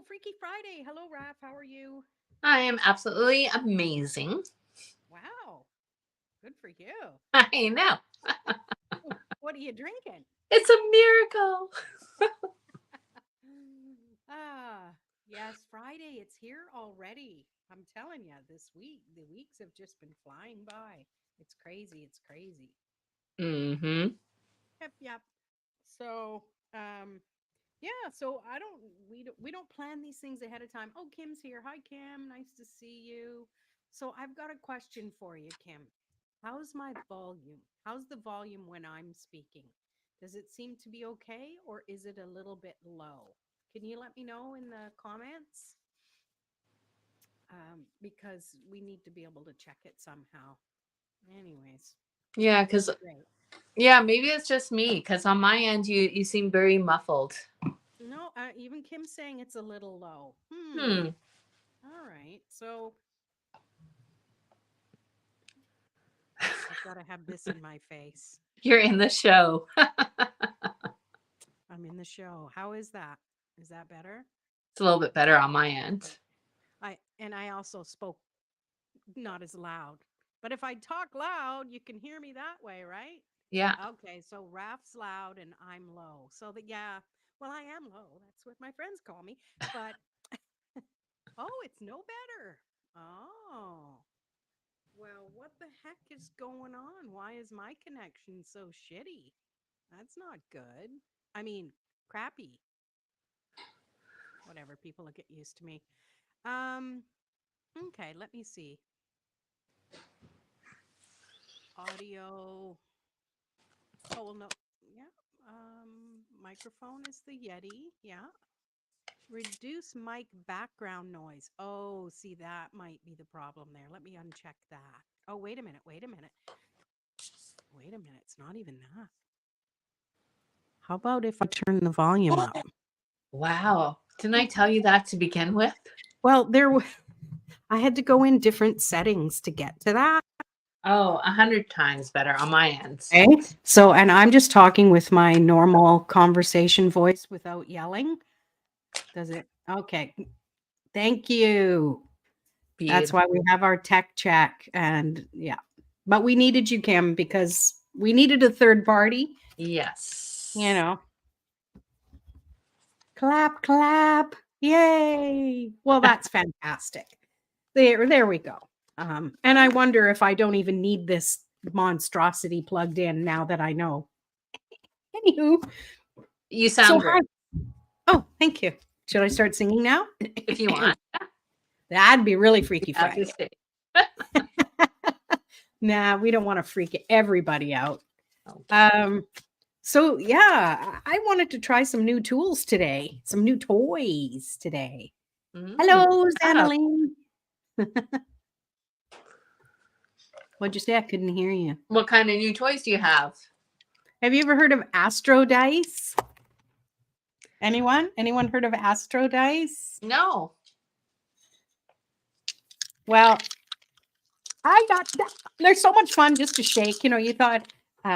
Freaky Friday. Hello, Raph. How are you? I am absolutely amazing. Wow, good for you. I know. What are you drinking? It's a miracle. Ah, yes, Friday. It's here already. I'm telling you, this week, the weeks have just been flying by. It's crazy. It's crazy. Mm-hmm. Yep, yep. So, yeah, so we don't plan these things ahead of time. Oh, Kim's here. Hi, Kim. Nice to see you. So, I've got a question for you, Kim. How's my volume? How's the volume when I'm speaking? Does it seem to be okay or is it a little bit low? Can you let me know in the comments? Because we need to be able to check it somehow. Anyways, Yeah, that'd because be great. maybe it's just me. Because on my end, you seem very muffled. No, even Kim's saying it's a little low. Hmm. All right. So I've got to have this in my face. You're in the show. I'm in the show. How is that? Is that better? It's a little bit better on my end. I also spoke not as loud. But if I talk loud, you can hear me that way, right? Yeah. Okay, so Raf's loud and I'm low. So that yeah, well I am low. That's what my friends call me. But oh, it's no better. Oh. Well, what the heck is going on? Why is my connection so shitty? That's not good. I mean, crappy. Whatever, people will get used to me. Um, okay, let me see. Audio. Oh, well, no. Yeah. Microphone is the Yeti. Yeah. Reduce mic background noise. Oh, see, that might be the problem there. Let me uncheck that. Oh, wait a minute. Wait a minute. Wait a minute. It's not even that. How about if I turn the volume up? Wow. Didn't I tell you that to begin with? Well, I had to go in different settings to get to that. Oh, 100 times better on my end. Okay. So, and I'm just talking with my normal conversation voice without yelling. Does it? Okay. Thank you. That's Beautiful. why we have our tech check. And yeah, but we needed you, Kim, because we needed a third party, you Yes. know. Clap, clap. Yay. Well, that's fantastic. There we go. And I wonder if I don't even need this monstrosity plugged in now that I know. Anywho, You so sound great. hi. Oh, thank you. Should I start singing now? If you want, That'd be really you Freaky have to Friday. stay. Nah, we don't want to freak everybody out. Okay. Um, so yeah, I wanted to try some new tools today, some new toys today. Mm, Hello, wow. Xanaline. What'd you say? I couldn't hear you. What kind of new toys do you have? Have you ever heard of Astro Dice? Anyone? Anyone heard of Astro Dice? No. Well, I got that. They're so much fun just to shake. You know, you thought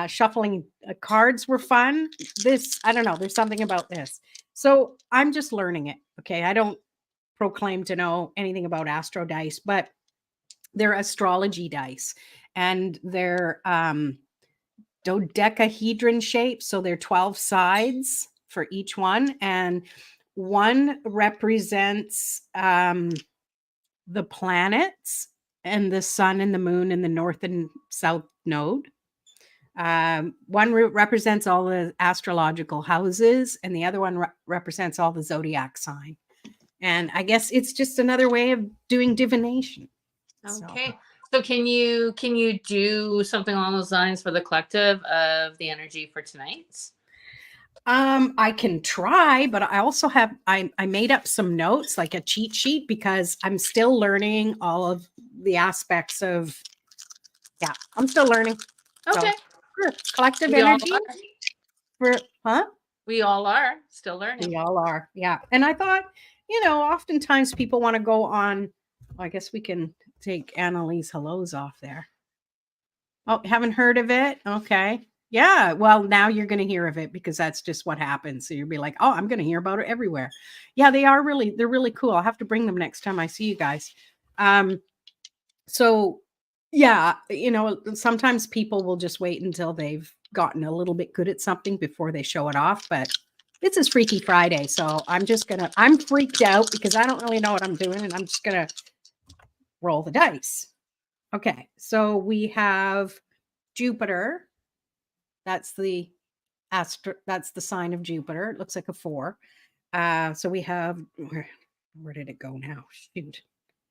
shuffling cards were fun. This, I don't know. There's something about this. So I'm just learning it. Okay. I don't proclaim to know anything about Astro Dice, but they're astrology dice and they're dodecahedron shape. So they're 12 sides for each one. And one represents the planets and the sun and the moon and the north and south node. One represents all the astrological houses, and the other one represents all the zodiac sign. And I guess it's just another way of doing divination. So Okay. So can you do something along those lines for the collective of the energy for tonight? I can try, but I also have I made up some notes, like a cheat sheet, because I'm still learning all of the aspects of yeah, I'm still learning. So Okay. sure. Collective We all energy are. for huh? We all are still learning. We all are. Yeah. And I thought, oftentimes people want to go on. Well, I guess we can take Annalise hellos off there. Oh, haven't heard of it? Okay. Yeah, well, now you're gonna hear of it because that's just what happens. So you'll be like, "Oh, I'm gonna hear about it everywhere." Yeah, they're really cool. I'll have to bring them next time I see you guys. Um, so yeah, sometimes people will just wait until they've gotten a little bit good at something before they show it off, but this is Freaky Friday, so I'm freaked out because I don't really know what I'm doing, and I'm just gonna roll the dice. Okay, so we have Jupiter. That's the that's the sign of Jupiter. It looks like a 4. So we have where did it go now? Shoot.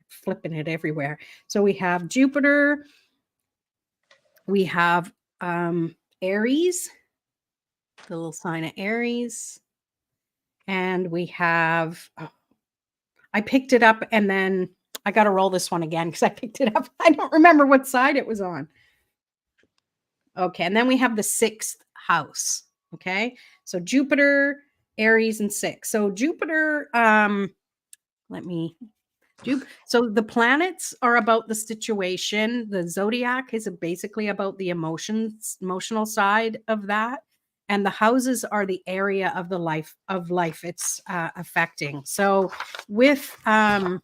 Flipping it everywhere. So we have Jupiter, we have Aries, the little sign of Aries, and we have I picked it up and then I got to roll this one again because I picked it up. I don't remember what side it was on. Okay, and then we have the 6th house. Okay, so Jupiter, Aries, and 6. So Jupiter, let me so the planets are about the situation. The zodiac is basically about the emotional side of that. And the houses are the area of the life it's affecting. So with I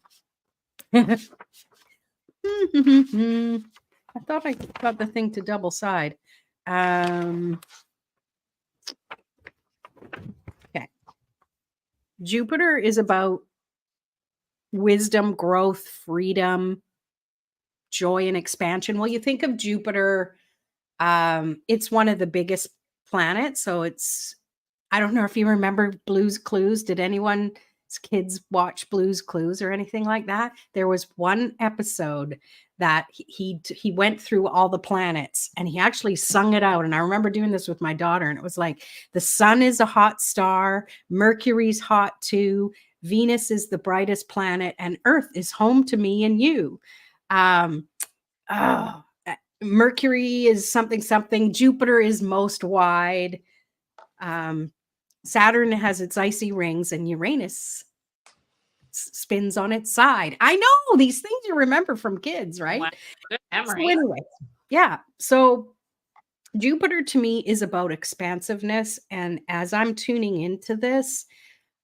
thought I got the thing to double side. Okay. Jupiter is about wisdom, growth, freedom, joy, and expansion. Well, you think of Jupiter, it's one of the biggest planets. So I don't know if you remember Blue's Clues. Did anyone's kids watch Blue's Clues or anything like that? There was one episode that he went through all the planets and he actually sung it out. And I remember doing this with my daughter, and it was like the sun is a hot star, Mercury's hot too, Venus is the brightest planet, and Earth is home to me and you. Um, oh, Mercury is something something. Jupiter is most wide. Saturn has its icy rings, and Uranus spins on its side. I know these things you remember from kids, right? Wow, good memory. So anyway, yeah. So Jupiter to me is about expansiveness. And as I'm tuning into this,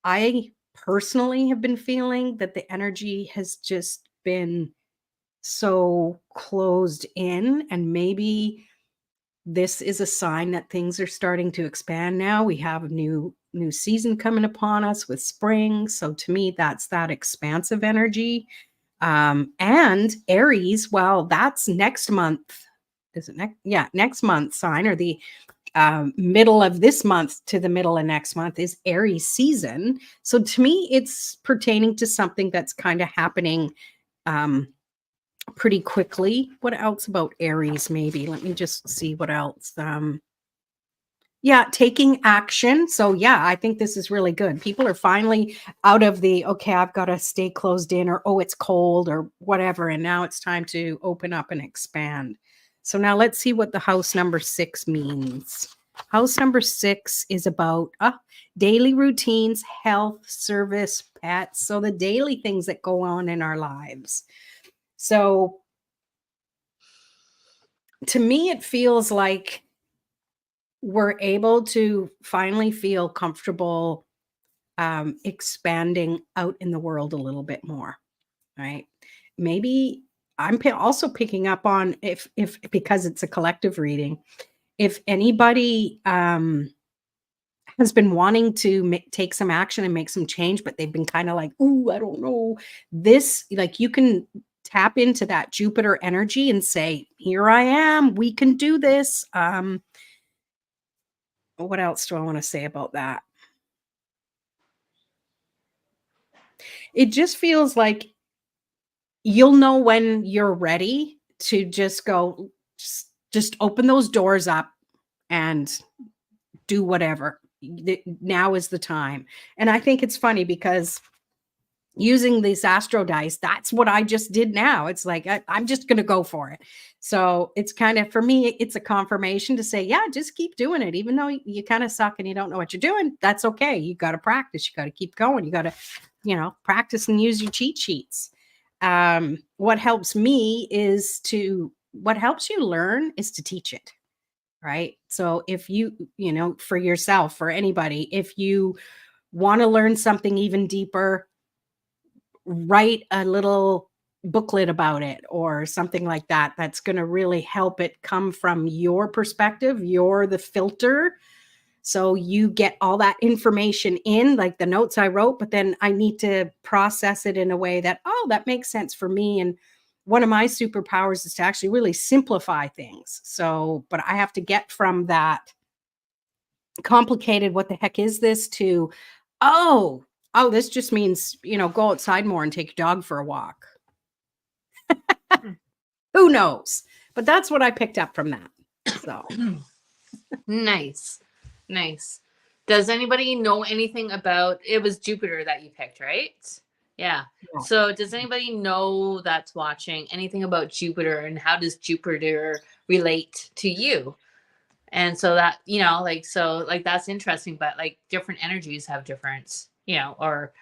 I personally have been feeling that the energy has just been so closed in, and maybe this is a sign that things are starting to expand now. We have a new season coming upon us with spring. So to me, that's that expansive energy. And Aries, well, that's next month. Is it next? Yeah, next month sign, or the middle of this month to the middle of next month is Aries season. So to me, it's pertaining to something that's kind of happening pretty quickly. What else about Aries? Maybe let me just see what else. Yeah, taking action. So yeah, I think this is really good. People are finally out of the okay, I've got to stay closed in, or oh, it's cold, or whatever, and now it's time to open up and expand. So now let's see what the house number 6 means. House number 6 is about daily routines, health, service, pets. So the daily things that go on in our lives. So to me, it feels like we're able to finally feel comfortable expanding out in the world a little bit more, right? Maybe I'm also picking up on if because it's a collective reading, if anybody has been wanting to take some action and make some change, but they've been kind of like, "Ooh, I don't know." This, like, you can tap into that Jupiter energy and say, "Here I am. We can do this." What else do I want to say about that? It just feels like you'll know when you're ready to just go, just open those doors up and do whatever. Now is the time. And I think it's funny because using these astro dice, that's what I just did now. It's like I'm just going to go for it. So it's kind of, for me, it's a confirmation to say, yeah, just keep doing it. Even though you kind of suck and you don't know what you're doing, that's okay. You got to practice. You got to keep going. You got to, practice and use your cheat sheets. What helps you learn is to teach it, right? So if you, for yourself, for anybody, if you want to learn something even deeper, write a little booklet about it or something like that. That's going to really help it come from your perspective. You're the filter. So you get all that information in, like the notes I wrote, but then I need to process it in a way that, oh, that makes sense for me. And one of my superpowers is to actually really simplify things. So, but I have to get from that complicated, what the heck is this, to, oh, this just means, go outside more and take your dog for a walk. Who knows? But that's what I picked up from that. So Nice. Does anybody know anything about, it was Jupiter that you picked, right? Yeah. So does anybody know that's watching anything about Jupiter, and how does Jupiter relate to you? And so that, that's interesting, but like different energies have different, or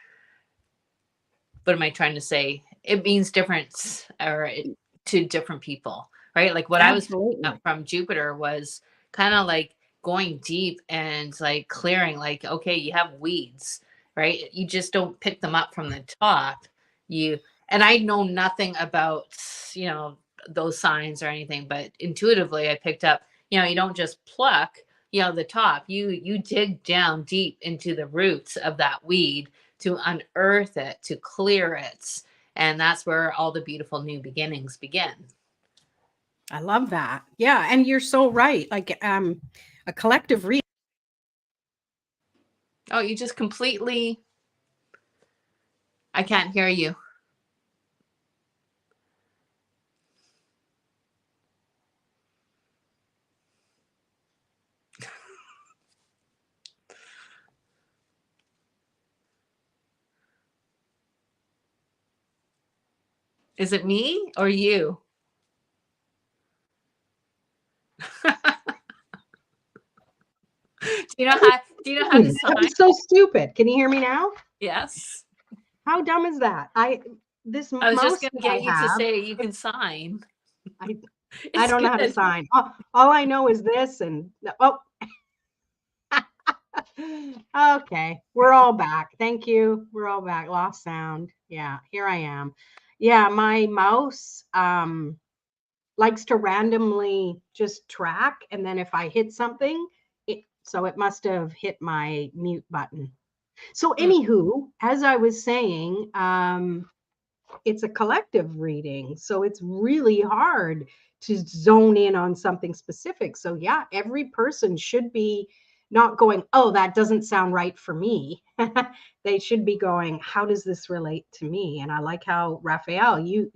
what am I trying to say? It means different to different people, right? Like what absolutely. I was picking up from Jupiter was kind of like going deep and like clearing, like, okay, you have weeds, right? You just don't pick them up from the top. And I know nothing about, those signs or anything, but intuitively I picked up, you don't just pluck, the top, you dig down deep into the roots of that weed to unearth it, to clear it. And that's where all the beautiful new beginnings begin. I love that. Yeah. And you're so right. Like a collective read. Oh, you just completely, I can't hear you. Is it me or you? Do you know how to sign? That's so stupid. Can you hear me now? Yes. How dumb is that? I was just mouse going to that get I you to have, say you can sign. I don't know how to sign. All I know is this, and okay, we're all back. Thank you. We're all back. Lost sound. Yeah, here I am. Yeah, my mouse likes to randomly just track, and then if I hit something, so it must have hit my mute button. So anywho, as I was saying, it's a collective reading, so it's really hard to zone in on something specific. So yeah, every person should be not going, oh, that doesn't sound right for me. They should be going, how does this relate to me? And I like how, Raphael, you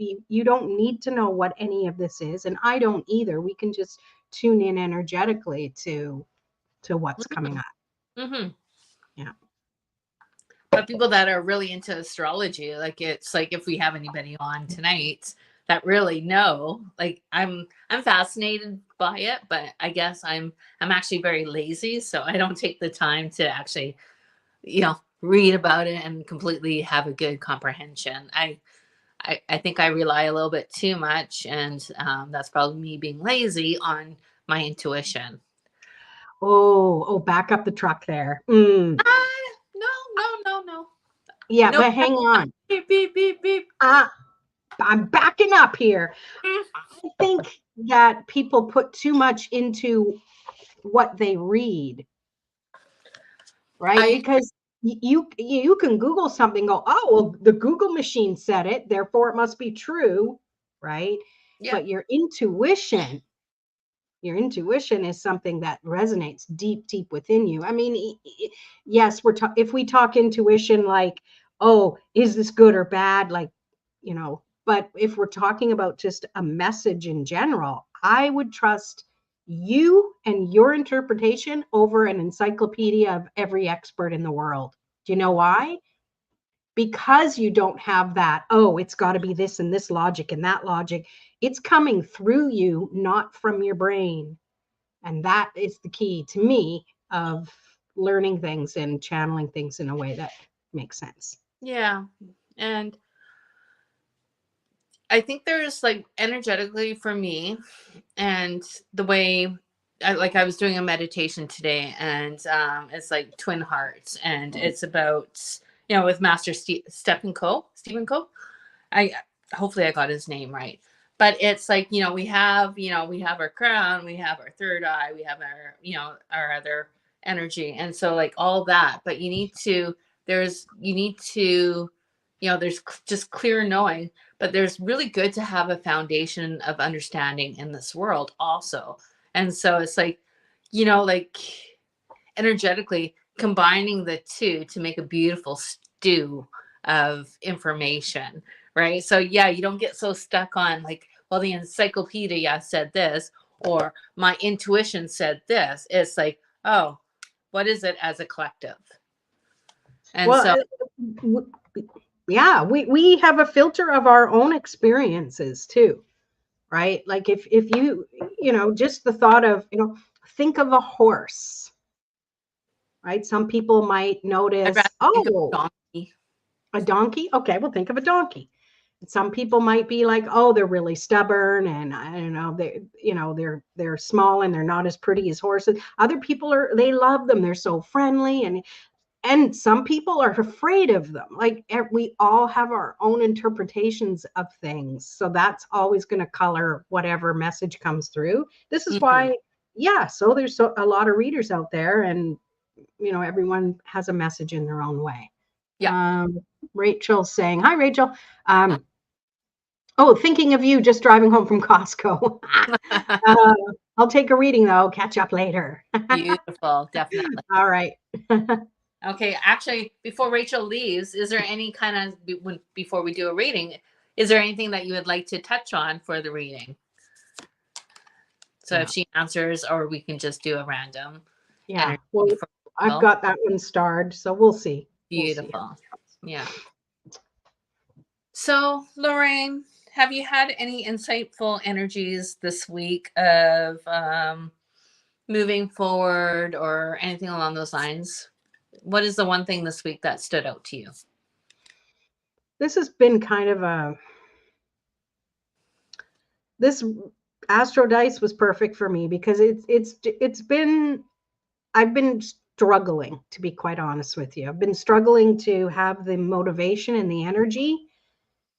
don't need to know what any of this is, and I don't either. We can just tune in energetically to what's coming up. Mm-hmm. Yeah. But people that are really into astrology, like, it's like, if we have anybody on tonight that really know, like, I'm fascinated by it, but I guess I'm actually very lazy, so I don't take the time to actually, read about it and completely have a good comprehension. I think I rely a little bit too much, and that's probably me being lazy, on my intuition. Oh, back up the truck there. No. Yeah, No. but hang on. Beep, beep, beep, beep. I'm backing up here. I think that people put too much into what they read, right? Because you can Google something, go, oh, well, the Google machine said it, therefore it must be true, right? Yeah. But your intuition is something that resonates deep within you. I mean, yes, if we talk intuition, like, oh, is this good or bad? Like, but if we're talking about just a message in general, I would trust you and your interpretation over an encyclopedia of every expert in the world. Do you know why? Because you don't have that, oh, it's got to be this and this logic and that logic. It's coming through you, not from your brain. And that is the key to me of learning things and channeling things in a way that makes sense. Yeah. And I think there's, like, energetically for me, and the way I was doing a meditation today, and it's like twin hearts, and it's about, with Master Stephen Co. I hopefully I got his name right. But it's like, we have our crown, we have our third eye, we have our, our other energy. And so like all that, but there's just clear knowing, but there's really good to have a foundation of understanding in this world also. And so it's like, like energetically combining the two to make a beautiful stew of information, right? So yeah, you don't get so stuck on like, well, the encyclopedia said this, or my intuition said this. It's like, oh, what is it as a collective? And well, yeah, we have a filter of our own experiences too, right? Like if you, just the thought of, think of a horse, right? Some people might notice, think of donkey. A donkey. Okay, well, think of a donkey. Some people might be like, oh, they're really stubborn, and I don't know, they're small and they're not as pretty as horses. Other people they love them. They're so friendly, and some people are afraid of them. Like we all have our own interpretations of things. So that's always going to color whatever message comes through. This is why, so there's a lot of readers out there, and, everyone has a message in their own way. Yeah. Rachel's saying, hi, Rachel. Thinking of you just driving home from Costco. I'll take a reading though. Catch up later. Beautiful. Definitely. All right. Okay, actually, before Rachel leaves, is there any kind of, before we do a reading, is there anything that you would like to touch on for the reading? So if she answers, or we can just do a random. Yeah, well, I've got that one starred, so we'll see. Beautiful. Yeah. So, Lorraine, have you had any insightful energies this week of moving forward or anything along those lines? What is the one thing this week that stood out to you? This has been kind of this Astro Dice was perfect for me because I've been struggling, to be quite honest with you. I've been struggling to have the motivation and the energy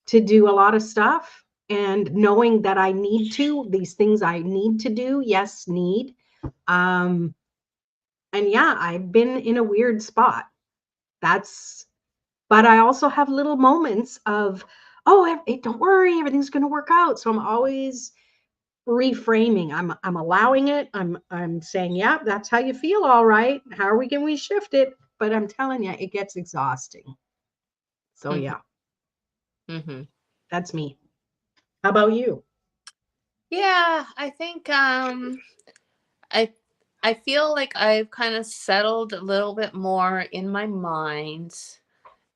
to do a lot of stuff, and knowing that I need these things I need to do. Yes, need. And yeah, I've been in a weird spot. But I also have little moments of, don't worry, everything's going to work out. So I'm always reframing. I'm allowing it. I'm saying, yeah, that's how you feel. All right. How can we shift it? But I'm telling you, it gets exhausting. So yeah, that's me. How about you? Yeah, I think I feel like I've kind of settled a little bit more in my mind.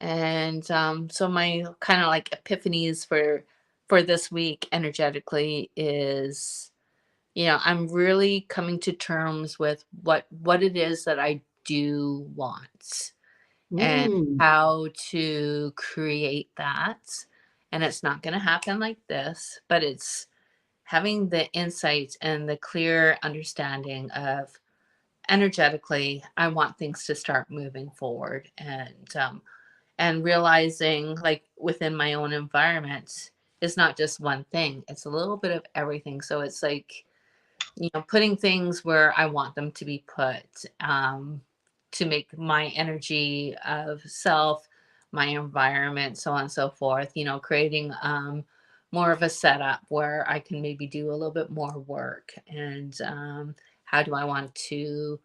And so my kind of like epiphanies for this week energetically is, I'm really coming to terms with what it is that I do want and how to create that. And it's not going to happen like this, but it's having the insight and the clear understanding of energetically, I want things to start moving forward, and realizing like within my own environment, it's not just one thing, it's a little bit of everything. So it's like, putting things where I want them to be put, to make my energy of self, my environment, so on and so forth, creating more of a setup where I can maybe do a little bit more work. And how do I want to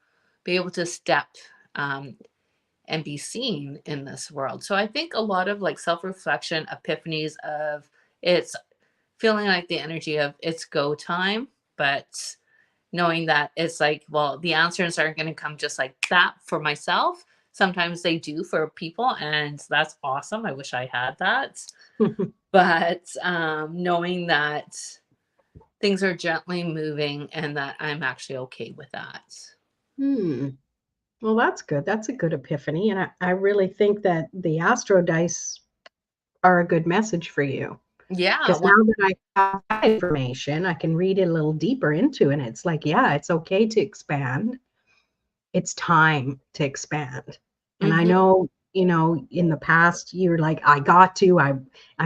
be able to step and be seen in this world? So I think a lot of like self-reflection, epiphanies of it's feeling like the energy of it's go time, but knowing that it's like, well, the answers aren't going to come just like that for myself. Sometimes they do for people, and that's awesome. I wish I had that. But knowing that things are gently moving and that I'm actually okay with that. Well, that's good. That's a good epiphany. And I really think that the Astro Dice are a good message for you. Yeah. Because now that I have that information, I can read it a little deeper into it. And it's like, yeah, it's okay to expand. It's time to expand. And I Mhm. know, in the past you're like, I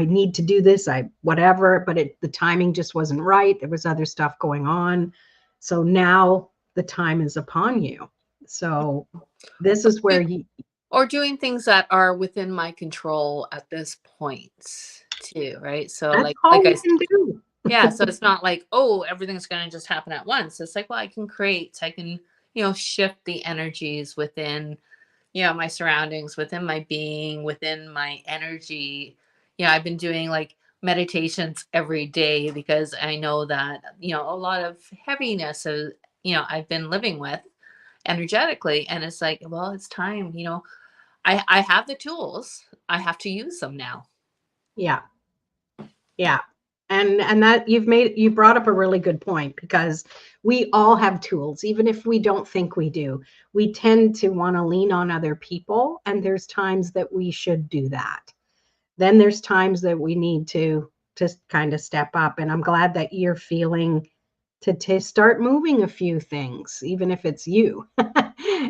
need to do this, whatever, but the timing just wasn't right. There was other stuff going on. So now the time is upon you. So this is where Or doing things that are within my control at this point too, right? So that's all like we can do. yeah, so it's not like, oh, everything's going to just happen at once. It's like, well, I can create, I can, shift the energies within, my surroundings, within my being, within my energy. I've been doing like meditations every day because I know that, a lot of heaviness of, I've been living with energetically. And it's like, well, it's time, I have the tools. I have to use them now. Yeah. Yeah. And that you brought up a really good point, because we all have tools, even if we don't think we do. We tend to want to lean on other people, and there's times that we should do that. Then there's times that we need to kind of step up. And I'm glad that you're feeling to start moving a few things, even if it's you,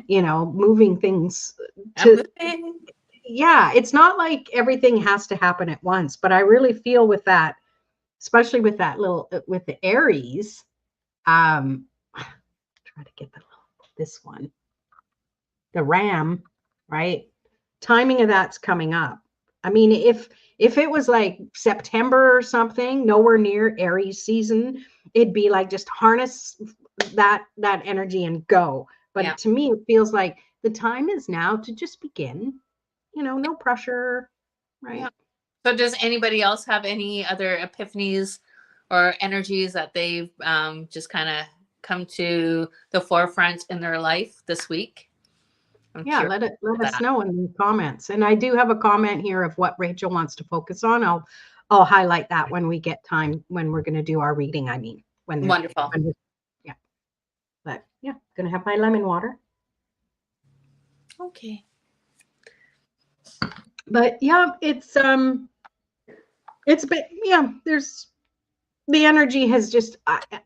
moving things to, yeah, it's not like everything has to happen at once, but I really feel with that, especially with that with the Aries, try to get this one, the Ram, right? Timing of that's coming up. I mean, if it was like September or something, nowhere near Aries season, it'd be like just harness that energy and go. But to me, it feels like the time is now to just begin. No pressure, right? Yeah. So does anybody else have any other epiphanies or energies that they've just kind of come to the forefront in their life this week? Yeah, let us know in the comments. And I do have a comment here of what Rachel wants to focus on. I'll highlight that when we get time, when we're going to do our reading. I mean, Wonderful. Yeah. But yeah, going to have my lemon water. Okay. But yeah, it's been, yeah, there's the energy has just,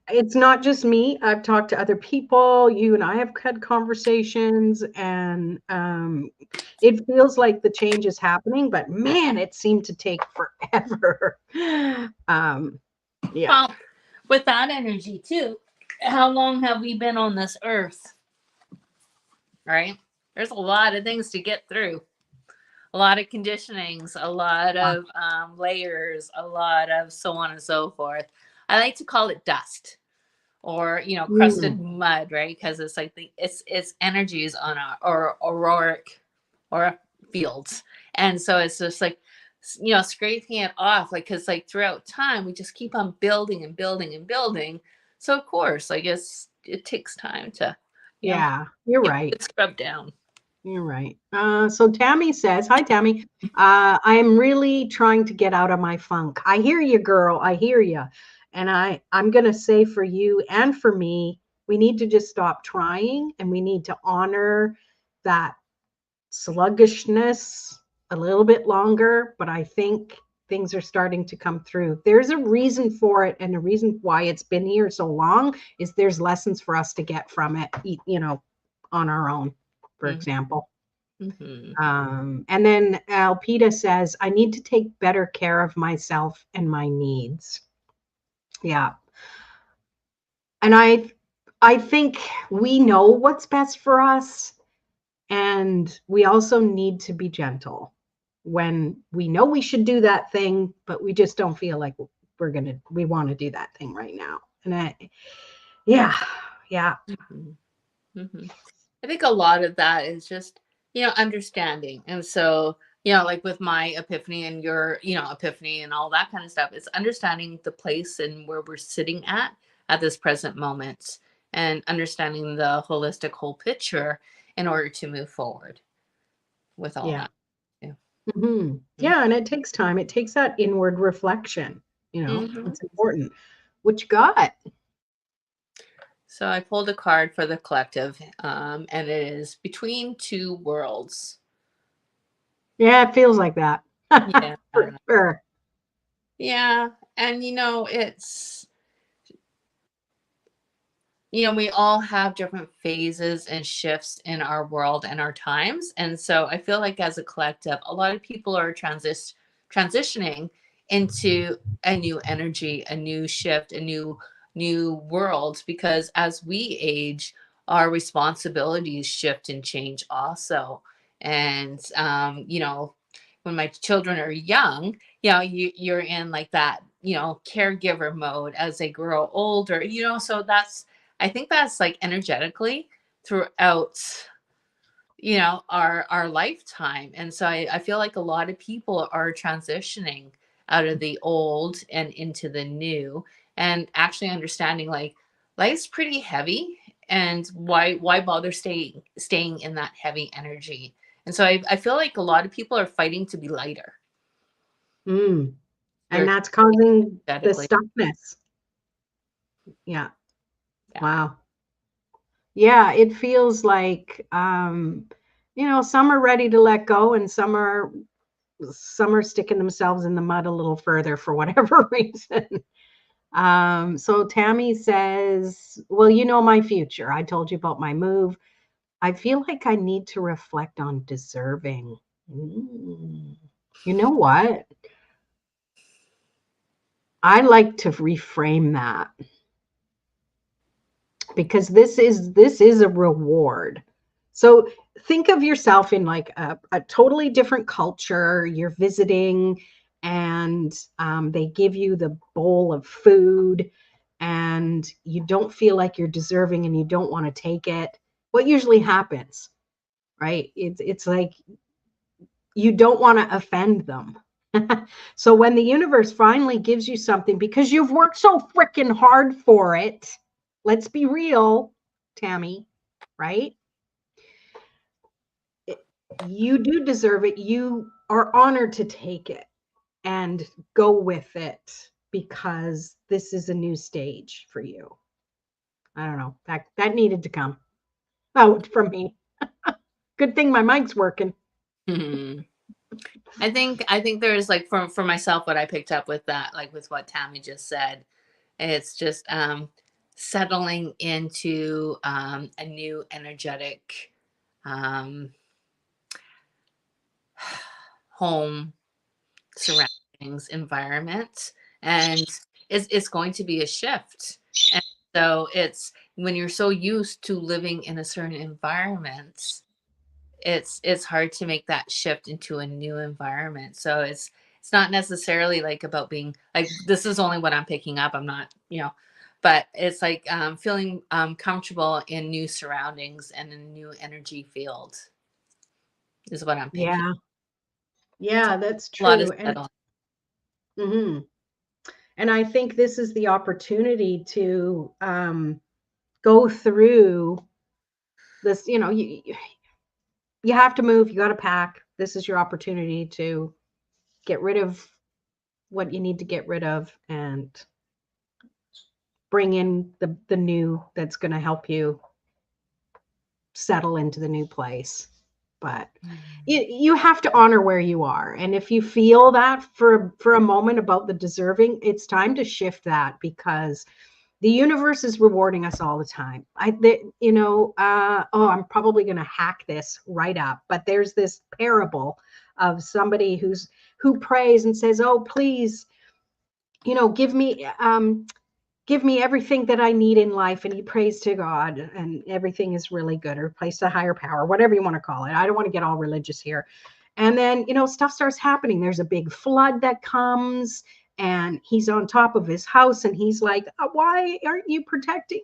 it's not just me. I've talked to other people. You and I have had conversations, and it feels like the change is happening, but man, it seemed to take forever. Yeah. Well, with that energy too, how long have we been on this earth? Right? There's a lot of things to get through. A lot of conditionings, a lot of layers, a lot of so on and so forth. I like to call it dust, or crusted mud, right? Because it's like it's energies on or auroric or fields, and so it's just like scraping it off, like, because like throughout time we just keep on building and building and building. So of course, I guess it takes time to yeah, you're right. Scrub down. You're right. So Tammy says, hi, Tammy. I'm really trying to get out of my funk. I hear you, girl. I hear you. And I'm going to say, for you and for me, we need to just stop trying, and we need to honor that sluggishness a little bit longer. But I think things are starting to come through. There's a reason for it, and the reason why it's been here so long is there's lessons for us to get from it, on our own, for example. And then Alpita says, I need to take better care of myself and my needs. Yeah. And I think we know what's best for us, and we also need to be gentle when we know we should do that thing, but we just don't feel like we want to do that thing right now. And yeah. I think a lot of that is just, understanding. And so, like with my epiphany and your, epiphany and all that kind of stuff, it's understanding the place and where we're sitting at this present moment, and understanding the holistic whole picture in order to move forward with all that. Yeah. Yeah. And it takes time. It takes that inward reflection. It's important. What you got? So I pulled a card for the collective, and it is Between Two Worlds. Yeah, it feels like that. Yeah. For sure. Yeah. And it's we all have different phases and shifts in our world and our times. And so I feel like as a collective, a lot of people are transitioning into a new energy, a new shift, a new world, because as we age, our responsibilities shift and change also. And when my children are young, you're in like that, caregiver mode. As they grow older, so I think that's like energetically throughout, our lifetime. And so I feel like a lot of people are transitioning out of the old and into the new, and actually understanding like life's pretty heavy, and why bother staying in that heavy energy. And so I feel like a lot of people are fighting to be lighter. Mm. And They're that's causing the energetically. stuckness. Yeah. Yeah. Wow. Yeah, it feels like some are ready to let go and some are sticking themselves in the mud a little further for whatever reason. So Tammy says, well, my future. I told you about my move. I feel like I need to reflect on deserving. You know what? I like to reframe that, because this is a reward. So think of yourself in like a totally different culture. You're visiting, and they give you the bowl of food, and you don't feel like you're deserving, and you don't want to take it. What usually happens, right? It's like you don't want to offend them. So when the universe finally gives you something because you've worked so freaking hard for it, let's be real, Tammy, right? You do deserve it. You are honored to take it and go with it, because this is a new stage for you. I don't know. That needed to come out from me. Good thing my mic's working. I think there's like for myself, what I picked up with that, like with what Tammy just said, it's just settling into a new energetic um, home surroundings environment, and it's going to be a shift. And so it's when you're so used to living in a certain environment, it's hard to make that shift into a new environment. So it's not necessarily like about being like, this is only what I'm picking up. I'm not, but it's like feeling comfortable in new surroundings and a new energy field is what I'm picking. Yeah, that's A lot of true. And settling. mhm. And I think this is the opportunity to go through this. You have to move, you got to pack. This is your opportunity to get rid of what you need to get rid of and bring in the new that's going to help you settle into the new place. But you have to honor where you are. And if you feel that for a moment about the deserving, it's time to shift that, because the universe is rewarding us all the time. I'm probably going to hack this right up, but there's this parable of somebody who prays and says, oh, please, give me everything that I need in life. And he prays to God, and everything is really good, or prays to higher power, whatever you want to call it. I don't want to get all religious here. And then, stuff starts happening. There's a big flood that comes, and he's on top of his house, and he's like, why aren't you protecting?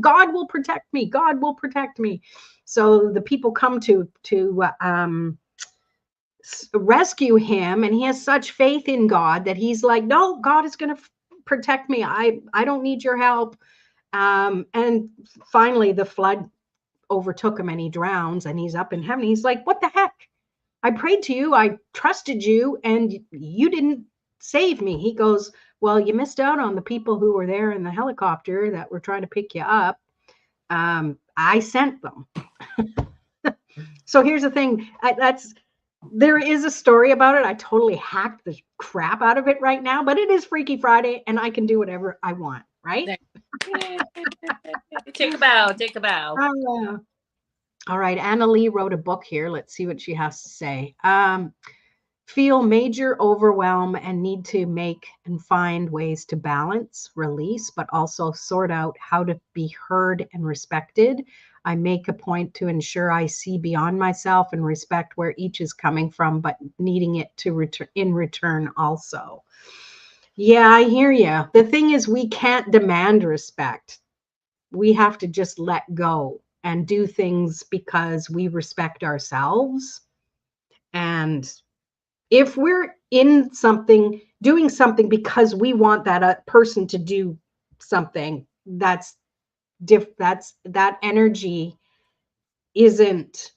God will protect me. God will protect me. So the people come to rescue him, and he has such faith in God that he's like, no, God is going to protect me. I don't need your help. And finally the flood overtook him, and he drowns, and he's up in heaven. He's like, what the heck? I prayed to you, I trusted you, and you didn't save me. He goes, well, you missed out on the people who were there in the helicopter that were trying to pick you up. I sent them. So here's the thing. there is a story about it. I totally hacked the crap out of it right now, but it is Freaky Friday and I can do whatever I want, right? Yay. Take a bow. Take a bow. All right. Anna Lee wrote a book here. Let's see what she has to say. Feel major overwhelm and need to make and find ways to balance, release, but also sort out how to be heard and respected. I make a point to ensure I see beyond myself and respect where each is coming from, but needing it to return in return also. Yeah, I hear you. The thing is, we can't demand respect. We have to just let go and do things because we respect ourselves. And if we're in something, doing something because we want that person to do something, that energy isn't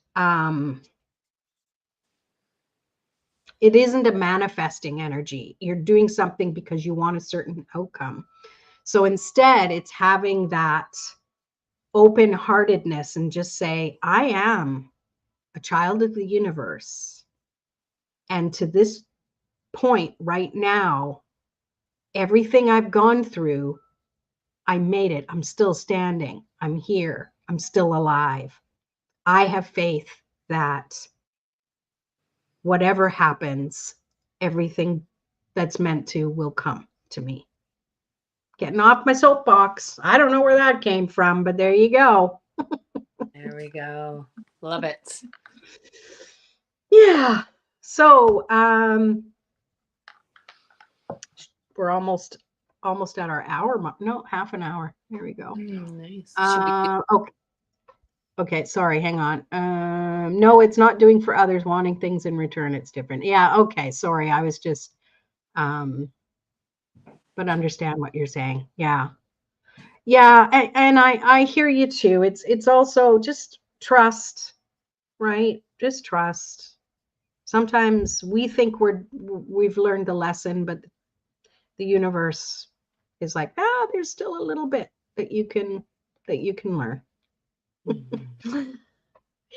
it isn't a manifesting energy. You're doing something because you want a certain outcome. So instead, it's having that open-heartedness and just say, I am a child of the universe. And to this point right now, everything I've gone through, I made it. I'm still standing. I'm here. I'm still alive. I have faith that whatever happens, everything that's meant to will come to me. Getting off my soapbox. I don't know where that came from, but there you go. There we go. Love it. Yeah. So we're almost at our hour. No, half an hour. There we go. Nice. Okay. Okay, sorry, hang on. No, it's not doing for others, wanting things in return. It's different. Yeah, okay, sorry. I was just but understand what you're saying. Yeah. Yeah, and I hear you too. It's also just trust, right? Just trust. Sometimes we think we've learned the lesson, but the universe is like, there's still a little bit that you can learn. Mm-hmm.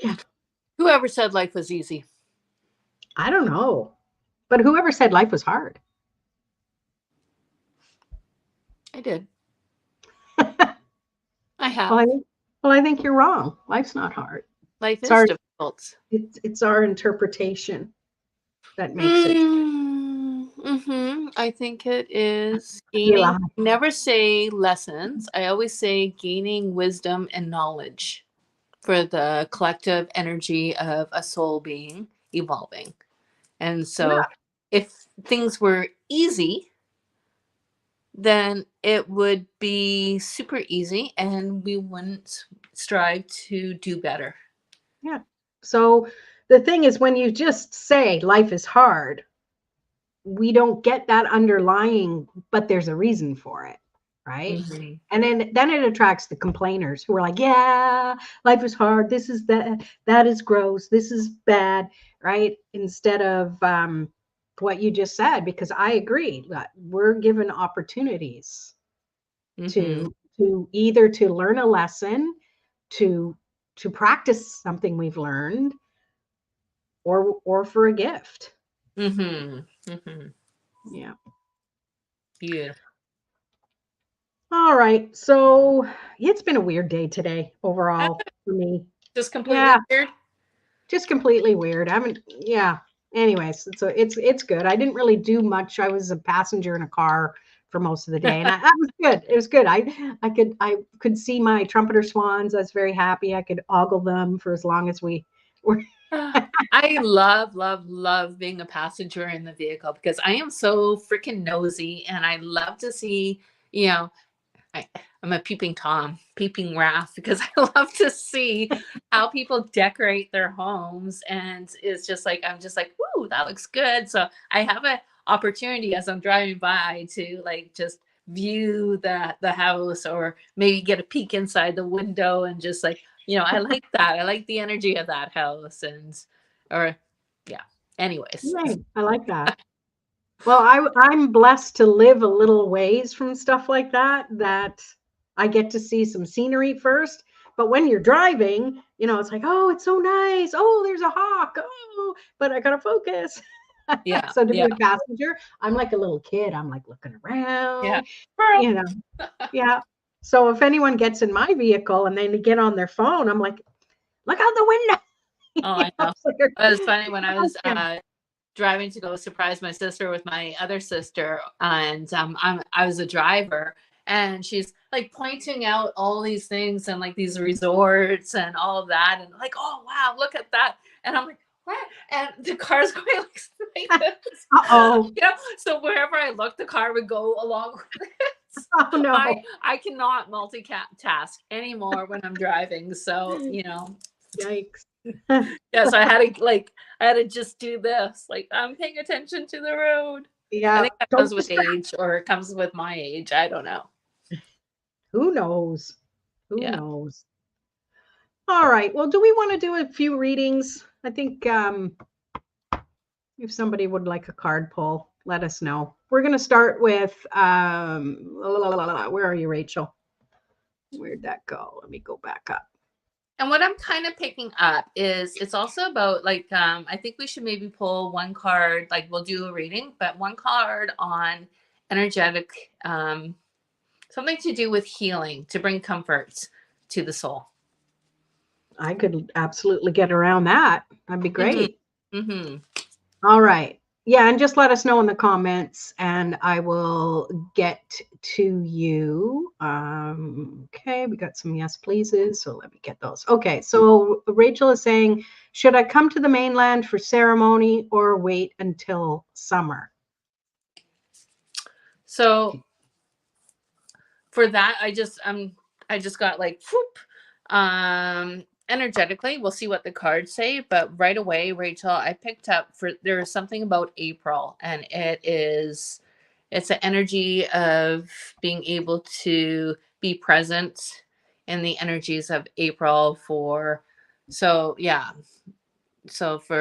Yeah. Whoever said life was easy? I don't know. But whoever said life was hard? I did. I have. Well, I think you're wrong. Life's not hard. Life is difficult. It's our interpretation that makes it. Mm-hmm. I think it is gaining. I never say lessons. I always say gaining wisdom and knowledge for the collective energy of a soul being evolving. And so if things were easy, then it would be super easy and we wouldn't strive to do better. Yeah. So the thing is, when you just say life is hard, we don't get that underlying, but there's a reason for it, right? Mm-hmm. And then it attracts the complainers who are like, yeah, life is hard. This is that is gross. This is bad, right? Instead of what you just said, because I agree that we're given opportunities to either to learn a lesson, to practice something we've learned, or for a gift. Yeah. Yeah. All right. So it's been a weird day today overall for me. Just completely weird. Just completely weird. Anyways, so it's good. I didn't really do much. I was a passenger in a car for most of the day, and that was good. It was good. I could see my trumpeter swans. I was very happy. I could ogle them for as long as we were. I love being a passenger in the vehicle because I am so freaking nosy, and I love to see, I'm a peeping Raph, because I love to see how people decorate their homes, and it's just like, I'm just like, woo, that looks good. So I have an opportunity as I'm driving by to like just view the house, or maybe get a peek inside the window, and just like, I like that. I like the energy of that house, anyways. Right. I like that. Well, I'm blessed to live a little ways from stuff like that I get to see some scenery first, But when you're driving, it's like, oh, it's so nice. Oh, there's a hawk. Oh, but I gotta focus. Yeah. So to be Yeah. a passenger, I'm like a little kid. I'm like looking around. Yeah. Yeah. So if anyone gets in my vehicle and then they get on their phone, I'm like, look out the window. Oh, I know. It was funny when I was driving to go surprise my sister with my other sister, and I was a driver, and she's like pointing out all these things and like these resorts and all of that, and like, oh wow, look at that, and I'm like, what? And the car's going like this. Uh-oh. So wherever I looked, the car would go along with it. Oh no. I cannot multitask anymore when I'm driving. So Yikes. so I had to just do this. Like, I'm paying attention to the road. Yeah. I think that comes with age, or it comes with my age. I don't know. Who knows? Who Yeah. knows? All right. Well, do we want to do a few readings? I think if somebody would like a card pull, let us know. We're going to start with, where are you, Rachel? Where'd that go? Let me go back up. And what I'm kind of picking up is it's also about like, I think we should maybe pull one card, like we'll do a reading, but one card on energetic, something to do with healing, to bring comfort to the soul. I could absolutely get around that. That'd be great. Mm-hmm. All right. Yeah, and just let us know in the comments and I will get to you. Okay, we got some yes pleases, so let me get those. Okay, so Rachel is saying, should I come to the mainland for ceremony or wait until summer? So for that, I just got like, whoop. Energetically, we'll see what the cards say, but right away, Rachel, I picked up there's something about April, and it's an energy of being able to be present in the energies of April for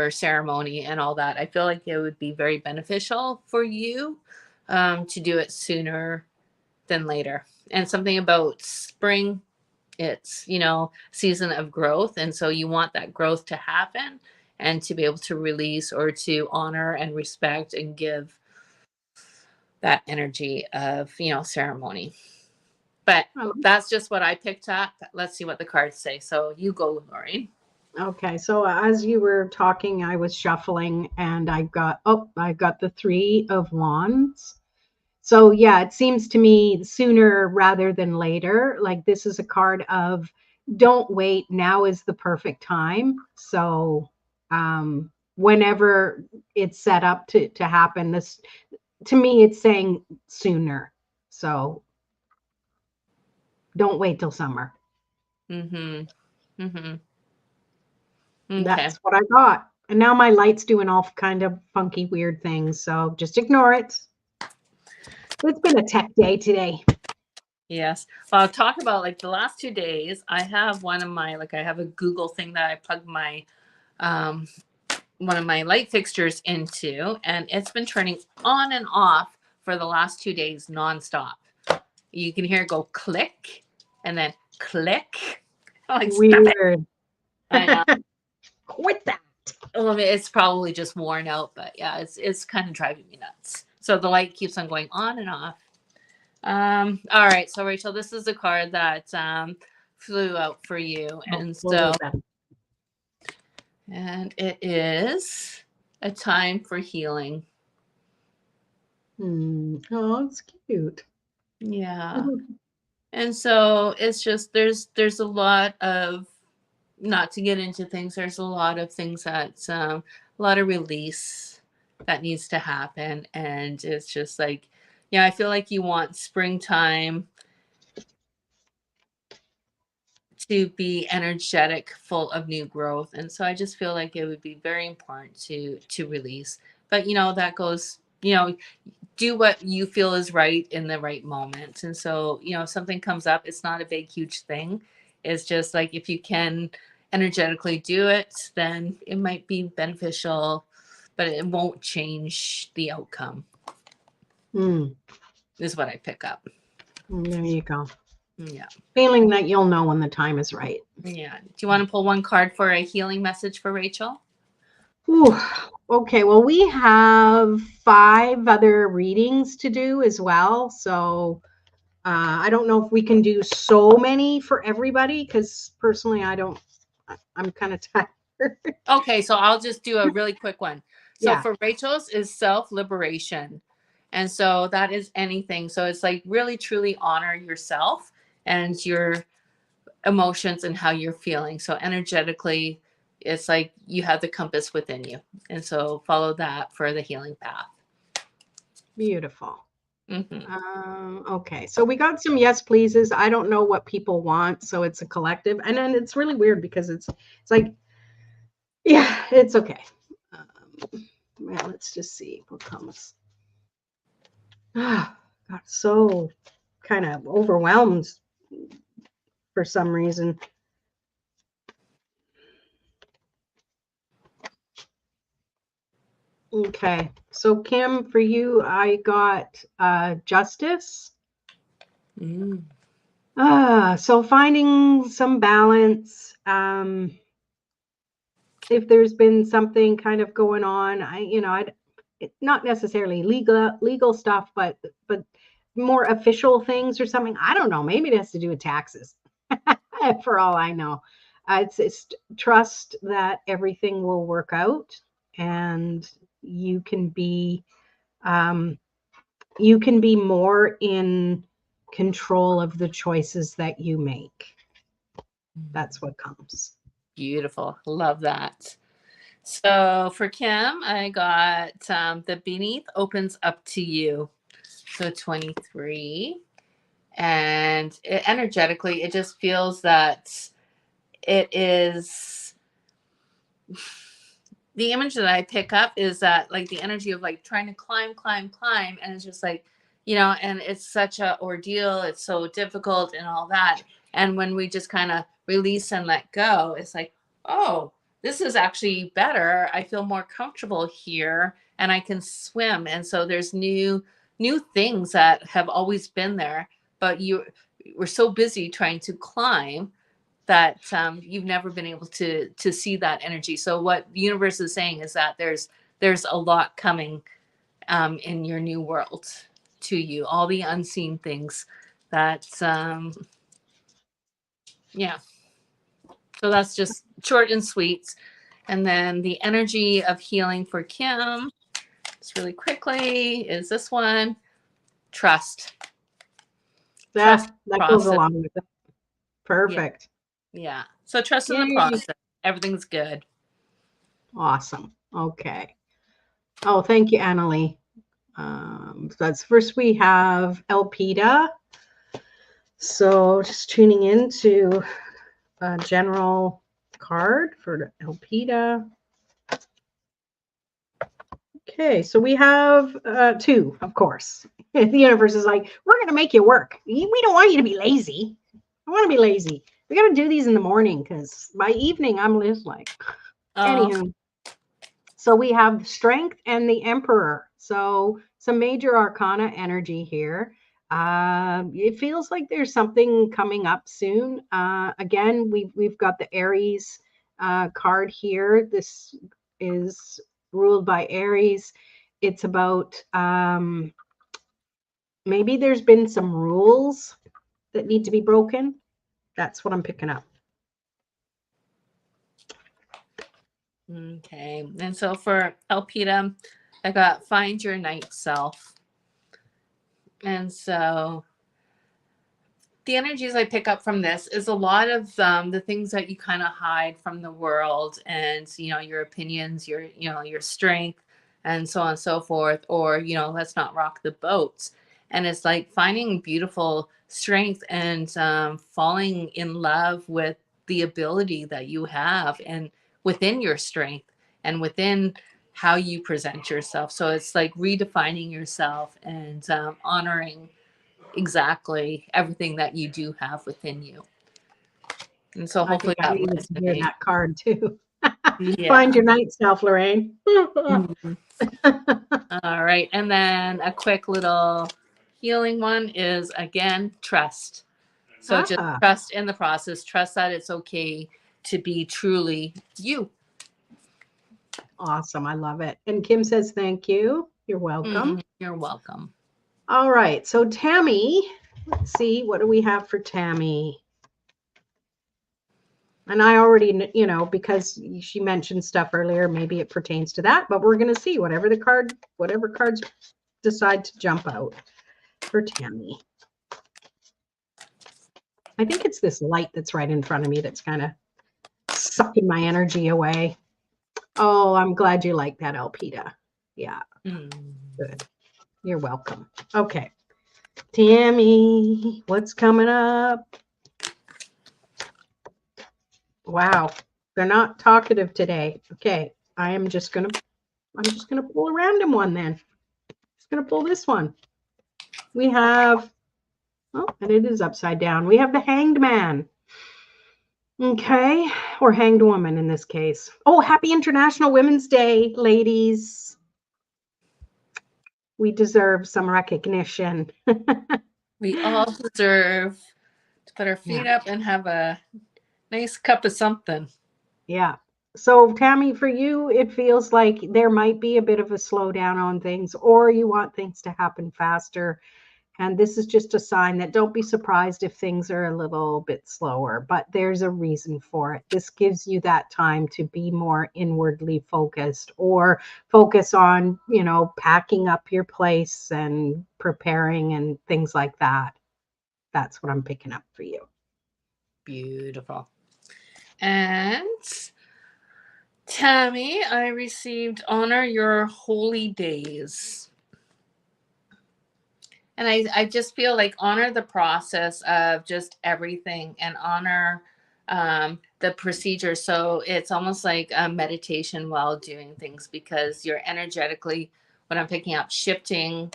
ceremony and all that. I feel like it would be very beneficial for you to do it sooner than later. And something about spring, it's season of growth, and so you want that growth to happen and to be able to release or to honor and respect and give that energy of ceremony. But that's just what I picked up. Let's see what the cards say. So you go, Lori. Okay, so as you were talking, I was shuffling and I got the 3 of Wands. So yeah, it seems to me sooner rather than later. Like this is a card of don't wait. Now is the perfect time. So whenever it's set up to happen, this to me it's saying sooner. So don't wait till summer. Okay. That's what I got. And now my light's doing all kind of funky, weird things. So just ignore it. It's been a tech day today. Yes. Well, I'll talk about like the last 2 days. I have I have a Google thing that I plug my one of my light fixtures into, and it's been turning on and off for the last 2 days nonstop. You can hear it go click and then click. Like, weird. I know. Quit that. Well, I mean, it's probably just worn out, but yeah, it's kind of driving me nuts. So the light keeps on going on and off. All right, so Rachel, this is a card that flew out for you, and it is a time for healing. Oh, it's cute. Yeah. And so it's just there's a lot of, not to get into things, there's a lot of things that a lot of release that needs to happen, and it's just like, yeah, I feel like you want springtime to be energetic, full of new growth, and so I just feel like it would be very important to release. But that goes, do what you feel is right in the right moment. And so if something comes up, it's not a big huge thing. It's just like, if you can energetically do it, then it might be beneficial, but it won't change the outcome. Is what I pick up. There you go. Yeah. Feeling that you'll know when the time is right. Yeah. Do you want to pull one card for a healing message for Rachel? Ooh, okay, well, we have 5 other readings to do as well. So I don't know if we can do so many for everybody because personally, I'm kind of tired. Okay, so I'll just do a really quick one. So Yeah. for Rachel's is self-liberation. And so that is anything. So it's like really truly honor yourself and your emotions and how you're feeling. So energetically, it's like you have the compass within you. And so follow that for the healing path. Beautiful. Mm-hmm. Okay, so we got some yes pleases. I don't know what people want, so it's a collective, and then it's really weird because it's like, yeah, it's okay. Well, let's just see what comes. Got so kind of overwhelmed for some reason. Okay, so Kim, for you, I got justice. So finding some balance. If there's been something kind of going on, not necessarily legal stuff, but more official things or something. I don't know. Maybe it has to do with taxes. For all I know, it's trust that everything will work out, and you can be more in control of the choices that you make. That's what comes. Beautiful. Love that. So for Kim, I got the beneath opens up to you. So 23. And energetically, it just feels that it is the image that I pick up is that like the energy of like trying to climb. And it's just like, and it's such a ordeal. It's so difficult and all that. And when we just kind of release and let go, it's like, oh, this is actually better. I feel more comfortable here and I can swim. And so there's new things that have always been there, but we're so busy trying to climb that you've never been able to see that energy. So what the universe is saying is that there's a lot coming in your new world to you, all the unseen things that yeah. So that's just short and sweet. And then the energy of healing for Kim, just really quickly, is this one. Trust. That goes along with it. Perfect. Yeah. So trust in the Yay. process. Everything's good. Awesome. Okay. Oh, thank you, Annalie. That's first we have Elpida. So just tuning into a general card for Elpida. Okay, so we have 2, of course. The universe is like, we're going to make you work. We don't want you to be lazy. I want to be lazy. We got to do these in the morning because by evening, I'm just like, anywho. So we have strength and the emperor. So some major arcana energy here. It feels like there's something coming up soon. Again, we've got the Aries card here. This is ruled by Aries. It's about maybe there's been some rules that need to be broken. That's what I'm picking up. Okay. And so for Elpida, I got find your night self. And so the energies I pick up from this is a lot of the things that you kind of hide from the world and, your opinions, your strength and so on and so forth, or, let's not rock the boats. And it's like finding beautiful strength and falling in love with the ability that you have and within your strength and within how you present yourself. So it's like redefining yourself and honoring exactly everything that you do have within you. And so hopefully I needed to hear that card too. Yeah. Find your night self, Lorraine. Mm-hmm. All right. And then a quick little healing one is again, trust. So just Ah, trust in the process, trust that it's okay to be truly you. awesome. I love it. And Kim says, thank you. You're welcome. You're welcome. All right. So Tammy, let's see, what do we have for Tammy? And I already, because she mentioned stuff earlier, maybe it pertains to that, but we're going to see whatever cards decide to jump out for Tammy. I think it's this light that's right in front of me that's kind of sucking my energy away. Oh, I'm glad you like that, Alpita. Yeah, good. You're welcome. Okay. Tammy, what's coming up? Wow, they're not talkative today. Okay, I'm just gonna pull a random one then. Just gonna pull this one. We have, oh, and it is upside down. We have the Hanged Man. Okay, or Hanged Woman in this case. Oh, happy International Women's Day, ladies. We deserve some recognition. We all deserve to put our feet up and have a nice cup of something. Yeah. So Tammy, for you, it feels like there might be a bit of a slowdown on things, or you want things to happen faster. And this is just a sign that don't be surprised if things are a little bit slower, but there's a reason for it. This gives you that time to be more inwardly focused or focus on, packing up your place and preparing and things like that. That's what I'm picking up for you. Beautiful. And Tammy, I received honor your holy days. And I just feel like honor the process of just everything and honor the procedure. So it's almost like a meditation while doing things because you're energetically, what I'm picking up, shifting.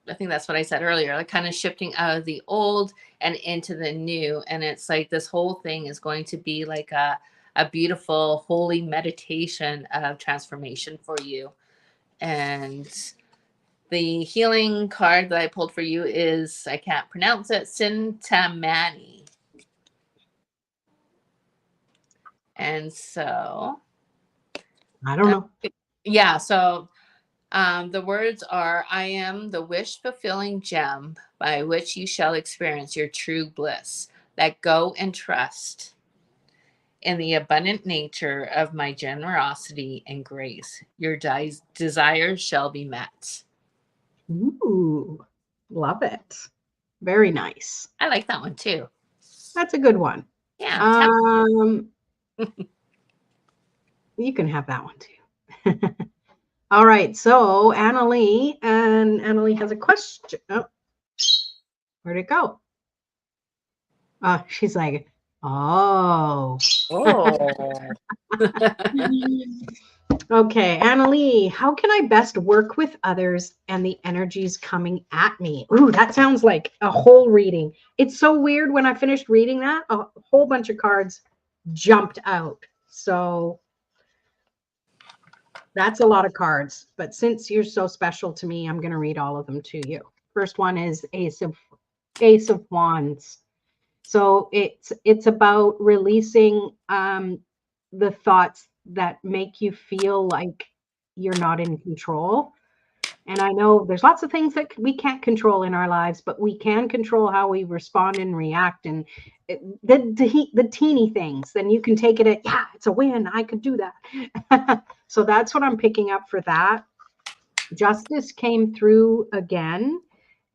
I think that's what I said earlier, like kind of shifting out of the old and into the new. And it's like this whole thing is going to be like a beautiful, holy meditation of transformation for you. And the healing card that I pulled for you is, I can't pronounce it, Sintamani. And so, I don't know. Yeah, so the words are, I am the wish-fulfilling gem by which you shall experience your true bliss. Let go and trust in the abundant nature of my generosity and grace. Your desires shall be met. Ooh, love it. Very nice. I like that one too. That's a good one. Yeah. You can have that one too. All right. So Annalie has a question. Oh, where'd it go? She's like, oh. Okay, Annalie, how can I best work with others and the energies coming at me? Ooh, that sounds like a whole reading. It's so weird when I finished reading that, a whole bunch of cards jumped out. So that's a lot of cards, but since you're so special to me, I'm going to read all of them to you. First one is Ace of Wands. So it's about releasing the thoughts that make you feel like you're not in control. And I know there's lots of things that we can't control in our lives, but we can control how we respond and react. And the teeny things, then you can take it at, yeah, it's a win. I could do that. So that's what I'm picking up for that. Justice came through again.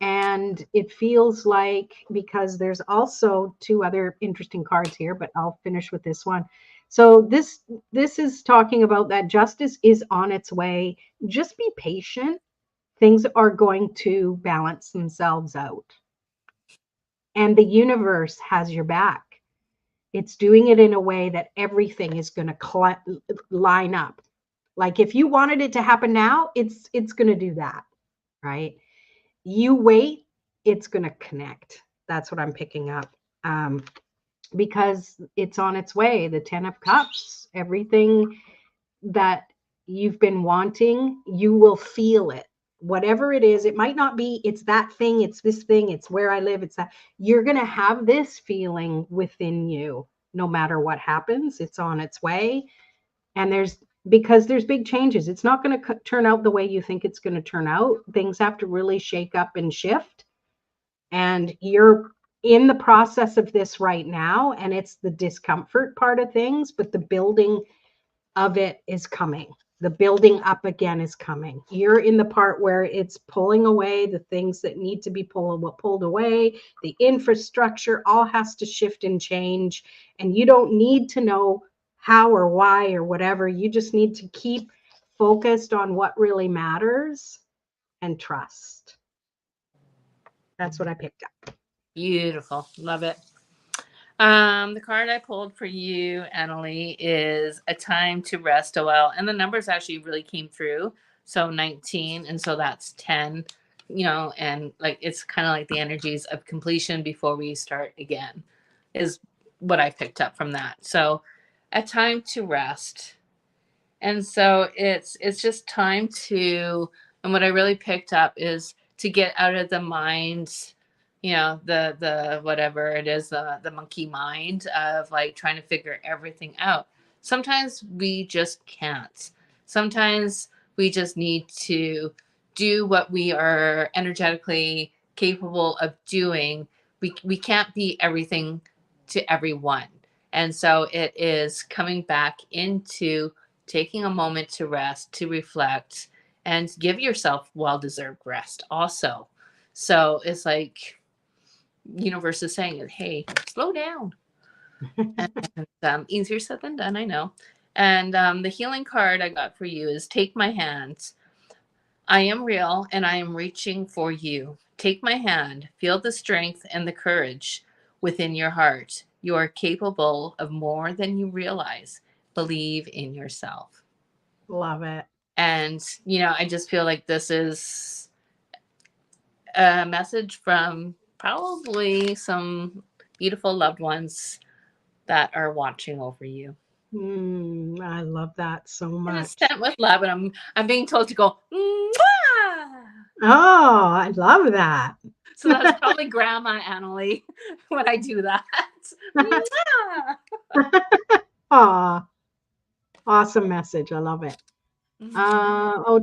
And it feels like, because there's also two other interesting cards here, but I'll finish with this one. So this is talking about that justice is on its way. Just be patient. Things are going to balance themselves out. And the universe has your back. It's doing it in a way that everything is going to line up. Like if you wanted it to happen now, it's going to do that, right? You wait, it's going to connect. That's what I'm picking up. Because it's on its way. The 10 of Cups, everything that you've been wanting, you will feel it. whatever it is, it might not be, it's that thing, it's this thing, it's where I live, it's that. You're going to have this feeling within you no matter what happens. It's on its way. And because there's big changes. It's not going to turn out the way you think it's going to turn out. Things have to really shake up and shift. And you're in the process of this right now. And it's the discomfort part of things, but the building of it is coming. The building up again is coming. You're in the part where it's pulling away the things that need to be pulled away. The infrastructure all has to shift and change. And you don't need to know how or why or whatever. You just need to keep focused on what really matters and trust. That's what I picked up. Beautiful. Love it. The card I pulled for you, Annalie, is a time to rest a while. And the numbers actually really came through. So 19. And so that's 10, and like, it's kind of like the energies of completion before we start again is what I picked up from that. So a time to rest. And so it's just time to, and what I really picked up is to get out of the mind, the whatever it is, the monkey mind of like trying to figure everything out. Sometimes we just can't. Sometimes we just need to do what we are energetically capable of doing. We can't be everything to everyone. And so it is coming back into taking a moment to rest, to reflect, and give yourself well-deserved rest also. So it's like universe is saying, hey, slow down. And easier said than done, I know. And the healing card I got for you is take my hand. I am real and I am reaching for you. Take my hand, feel the strength and the courage within your heart. You are capable of more than you realize. Believe in yourself. Love it. And, I just feel like this is a message from probably some beautiful loved ones that are watching over you. I love that so much. And it's sent with love, and I'm being told to go, mwah! Oh, I love that. So that's probably Grandma Annalie when I do that. Aw, awesome message. I love it.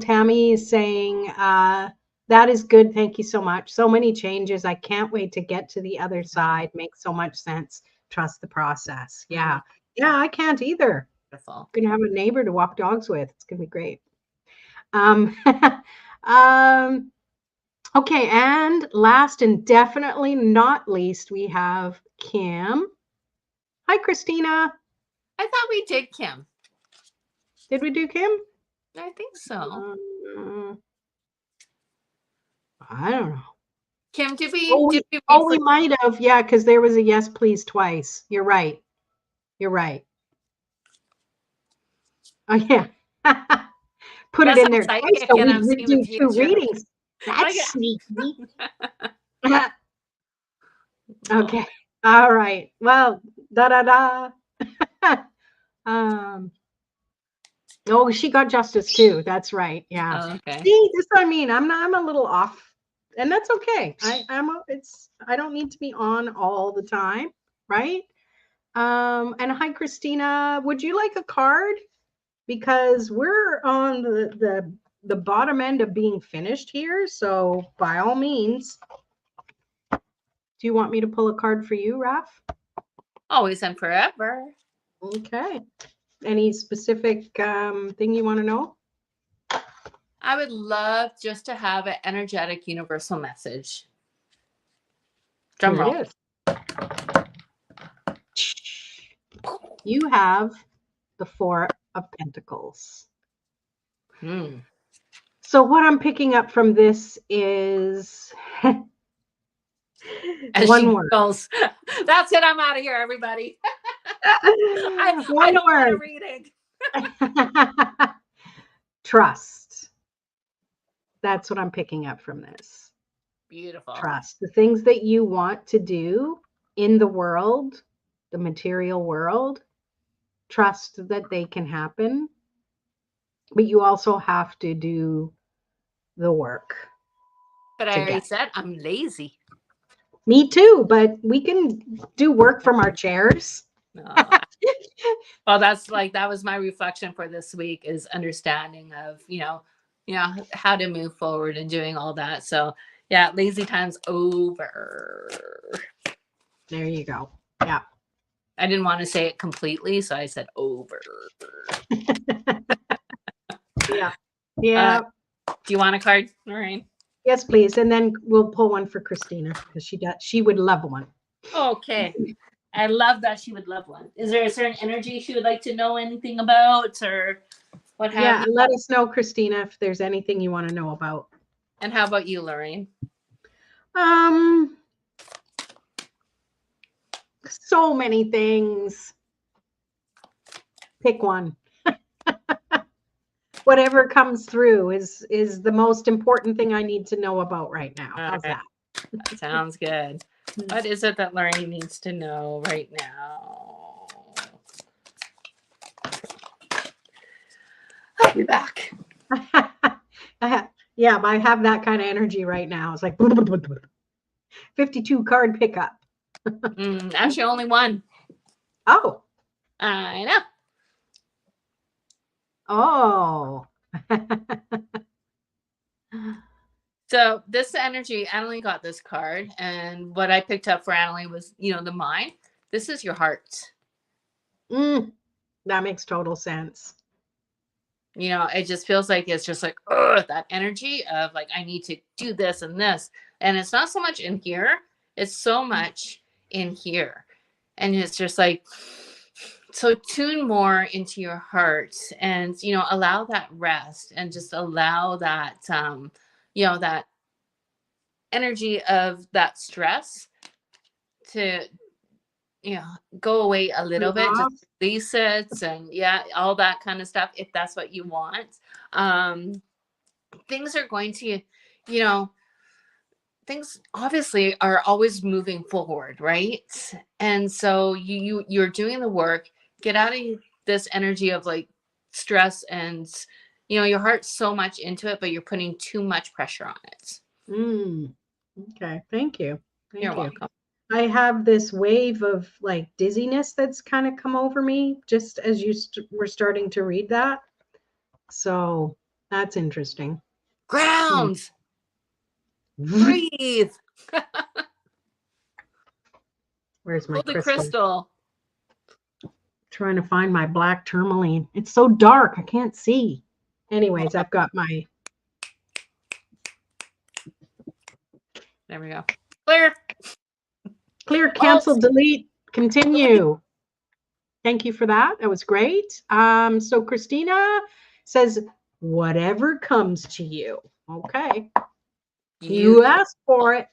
Tammy is saying, that is good. Thank you so much. So many changes. I can't wait to get to the other side. Makes so much sense. Trust the process. Yeah. Yeah, I can't either. Beautiful. I'm going to have a neighbor to walk dogs with. It's going to be great. Okay. And last and definitely not least, we have Kim. Hi, Christina. I thought we did Kim. Did we do Kim? I think so. I don't know. Kim, did we? We might have. Yeah, because there was a yes, please twice. You're right. You're right. Oh, yeah. Put it in there twice so we do 2 readings. That's sneaky. Okay. All right. Well, Oh, she got justice too. That's right. Yeah. Oh, okay. See, this I mean, I'm a little off, and that's okay. I don't need to be on all the time, right? And hi, Christina. Would you like a card? Because we're on the bottom end of being finished here. So by all means, do you want me to pull a card for you, Raph? Always and forever. Okay. Any specific thing you want to know? I would love just to have an energetic universal message. Drum roll. Here it is. You have the 4 of Pentacles. So what I'm picking up from this is one word. Goes, that's it. I'm out of here, everybody. I don't want to read it. Trust. That's what I'm picking up from this. Beautiful. Trust. The things that you want to do in the world, the material world, trust that they can happen. But you also have to do the work. But to I already get- said I'm lazy. Me too, but we can do work from our chairs. Well, that was my reflection for this week, is understanding of, how to move forward and doing all that. So yeah, lazy time's over. There you go. Yeah. I didn't want to say it completely, so I said over. Yeah. Yeah. Do you want a card, Lorraine? Yes, please. And then we'll pull one for Christina because she would love one. Okay. I love that she would love one. Is there a certain energy she would like to know anything about, or what have Yeah, you? let us know, Christina, if there's anything you want to know about. And how about you, Lorraine? So many things. Pick one. Whatever comes through is the most important thing I need to know about right now. How's Alright. that? That sounds good. What is it that Lorraine needs to know right now? I'll be back. Yeah, I have that kind of energy right now. It's like 52 card pickup. Actually, only one. Oh. I know. Oh. So this energy, Annalie got this card, and what I picked up for Annalie was, the mind. This is your heart. That makes total sense. It just feels like it's just like, that energy of like, I need to do this and this. And it's not so much in here, it's so much in here. And it's just like, so tune more into your heart and, allow that rest and just allow that, that energy of that stress to, go away a little bit, just release it, and all that kind of stuff, if that's what you want. Things are going to, things obviously are always moving forward, right? And so you're doing the work. Get out of this energy of like stress and, your heart's so much into it, but you're putting too much pressure on it. Okay, thank you. You're welcome. I have this wave of like dizziness that's kind of come over me just as you were starting to read that. So that's interesting. Ground. Breathe. Where's my Hold the crystal? Trying to find my black tourmaline. It's so dark, I can't see. Anyways, I've got my. There we go. Clear. Clear, cancel, delete, continue. Thank you for that. That was great. So Christina says, whatever comes to you. Okay. You asked for it.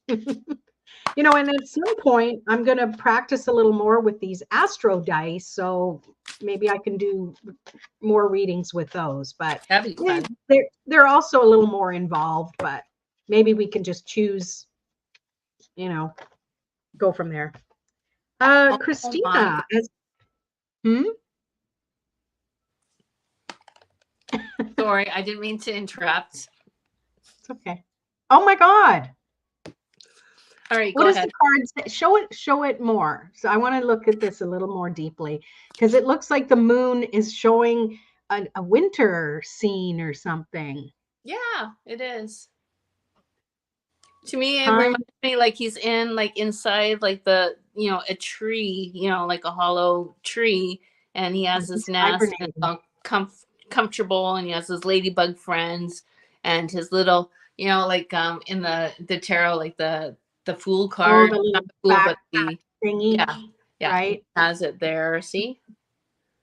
And at some point, I'm going to practice a little more with these Astro dice. So maybe I can do more readings with those. But that'd be fun. They're also a little more involved. But maybe we can just choose, go from there. Christina. Sorry, I didn't mean to interrupt. It's okay. Oh my God. All right, what go does ahead. The card say? Show it more. So I want to look at this a little more deeply because it looks like the moon is showing a winter scene or something. Yeah, it is. To me, it reminds me like he's inside like the, a tree, like a hollow tree, and he has this nest and comfortable, and he has his ladybug friends and his little, in the tarot, like the fool card, not the fool, but the thingy. Yeah, right. He has it there. See?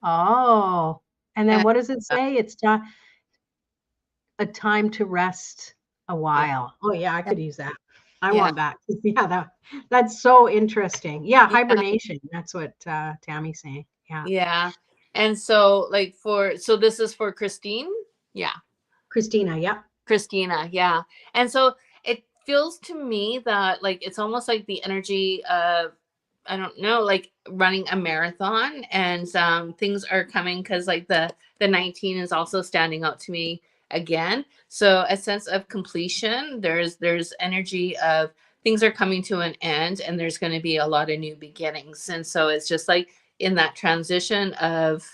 Oh, and then what does it say? It's a time to rest a while. Oh yeah, I could use that. I want that. Yeah, that's so interesting. Yeah, hibernation. That's what Tammy's saying. Yeah. Yeah. And so so this is for Christine? Yeah. Christina, yeah. Christina, yeah. And so it feels to me that it's almost like the energy of, I don't know, like running a marathon, and things are coming because the 19 is also standing out to me again. So a sense of completion. There's energy of things are coming to an end, and there's going to be a lot of new beginnings. And so it's just like in that transition of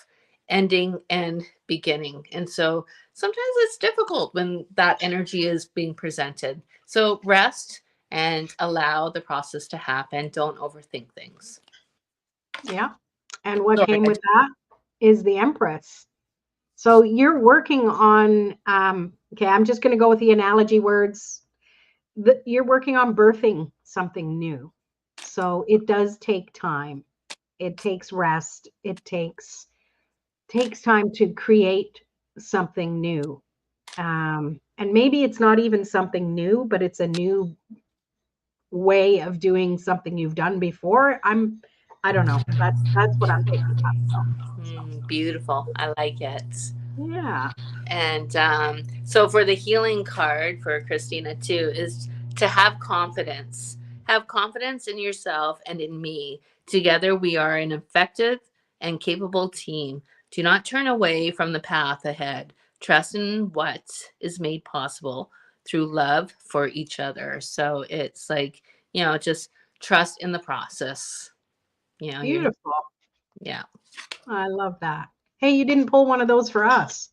ending and beginning. And so sometimes it's difficult when that energy is being presented. So rest and allow the process to happen. Don't overthink things. Yeah. And what Go came ahead. with that is the Empress. So you're working on, okay, I'm just going to go with the analogy words. You're working on birthing something new. So it does take time. It takes rest. It takes time to create something new. And maybe it's not even something new, but it's a new way of doing something you've done before. I don't know. That's what I'm picking up. Beautiful. I like it. Yeah. And so for the healing card for Christina too is to have confidence. Have confidence in yourself and in me. Together we are an effective and capable team. Do not turn away from the path ahead. Trust in what is made possible through love for each other. So it's like, just trust in the process. Beautiful. Yeah. I love that. Hey, you didn't pull one of those for us.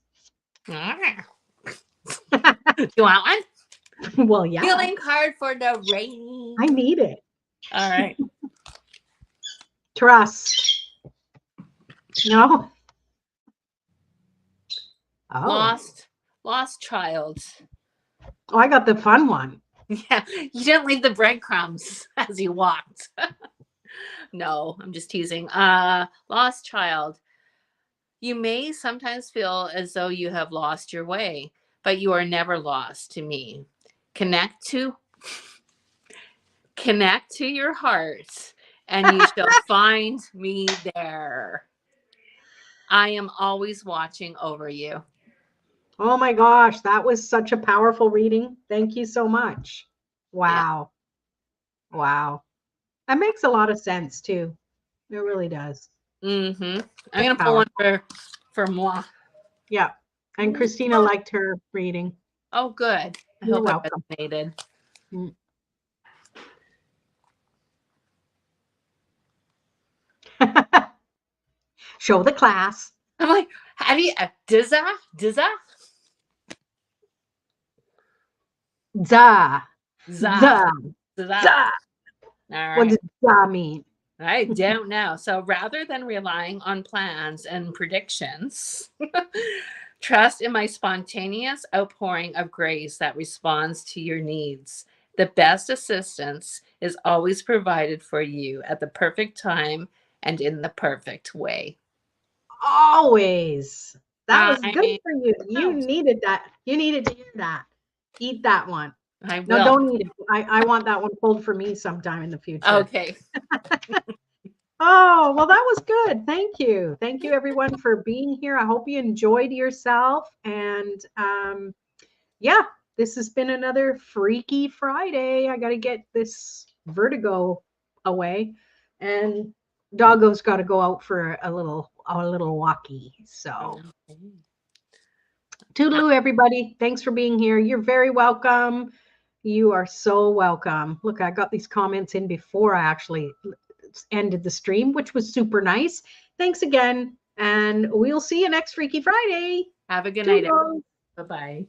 Do you want one? Well, yeah. Healing card for the rain. I need it. All right. Trust. No. Oh. Lost child. Oh, I got the fun one. Yeah, you didn't leave the breadcrumbs as you walked. No, I'm just teasing. Lost child. You may sometimes feel as though you have lost your way, but you are never lost to me. Connect to your heart, and you shall find me there. I am always watching over you. Oh my gosh, that was such a powerful reading. Thank you so much. Wow. Yeah. Wow. That makes a lot of sense too. It really does. Mm-hmm. I'm going to pull one for moi. Yeah. And Christina liked her reading. Oh, good. I hope it resonated. Show the class. I'm like, how do you, Dizza? Za. Za. All right. What does za mean? I don't know. So rather than relying on plans and predictions, trust in my spontaneous outpouring of grace that responds to your needs. The best assistance is always provided for you at the perfect time and in the perfect way. Always. That was good for you. You needed that. You needed to hear that. Eat that one. I will. No, don't eat it. I want that one pulled for me sometime in the future. Okay. Oh, well, that was good. Thank you. Thank you, everyone, for being here. I hope you enjoyed yourself. And yeah, this has been another Freaky Friday. I got to get this vertigo away. And Doggo's got to go out for a little walkie. So toodaloo, everybody. Thanks for being here. You're very welcome. You are so welcome. Look, I got these comments in before I actually ended the stream, which was super nice. Thanks again. And we'll see you next Freaky Friday. Have a good night. Bye-bye.